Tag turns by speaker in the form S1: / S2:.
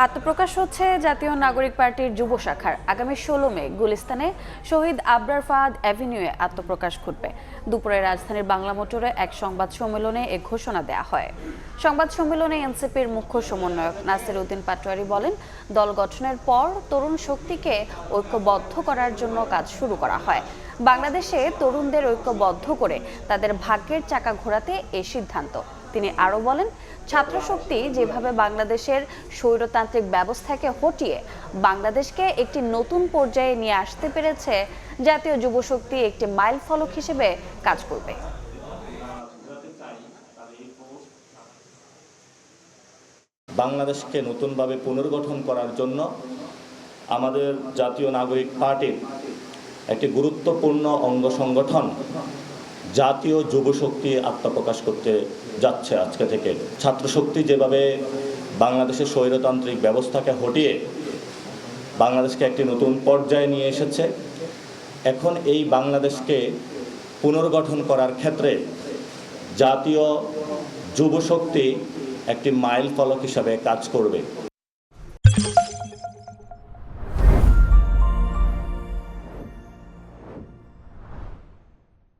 S1: আত্মপ্রকাশ হচ্ছে জাতীয় নাগরিক পার্টির যুব শাখার। আগামী 16 মে গুলিস্তানে শহীদ আবরার ফাহাদ অ্যাভিনিউয়ে আত্মপ্রকাশ ঘটবে। দুপুরে রাজধানীর বাংলা মোটরে এক সংবাদ সম্মেলনে এ ঘোষণা দেওয়া হয়। সংবাদ সম্মেলনে এনসিপির মুখ্য সমন্বয়ক নাসির উদ্দিন পাটোয়ারি বলেন, দল গঠনের পর তরুণ শক্তিকে ঐক্যবদ্ধ করার জন্য কাজ শুরু করা হয়। বাংলাদেশে তরুণদের ঐক্যবদ্ধ করে তাদের ভাগ্যের চাকা ঘোরাতে এই সিদ্ধান্ত। তিনি আরও বলেন, ছাত্রশক্তি যেভাবে বাংলাদেশের স্বৈরতান্ত্রিক ব্যবস্থাকে হটিয়ে বাংলাদেশকে একটি নতুন পর্যায়ে নিয়ে আসতে পেরেছে, জাতীয় যুবশক্তি একটি মাইল ফলক হিসেবে কাজ করবে।
S2: বাংলাদেশকে নতুনভাবে পুনর্গঠন করার জন্য আমাদের জাতীয় নাগরিক পার্টির একটি গুরুত্বপূর্ণ অঙ্গ সংগঠন জাতীয় যুবশক্তি আত্মপ্রকাশ করতে যাচ্ছে আজকে থেকে। ছাত্রশক্তি যেভাবে বাংলাদেশের স্বৈরতান্ত্রিক ব্যবস্থাকে হটিয়ে বাংলাদেশকে একটি নতুন পর্যায়ে নিয়ে এসেছে, এখন এই বাংলাদেশকে পুনর্গঠন করার ক্ষেত্রে জাতীয় যুবশক্তি একটি মাইল ফলক হিসাবে কাজ করবে।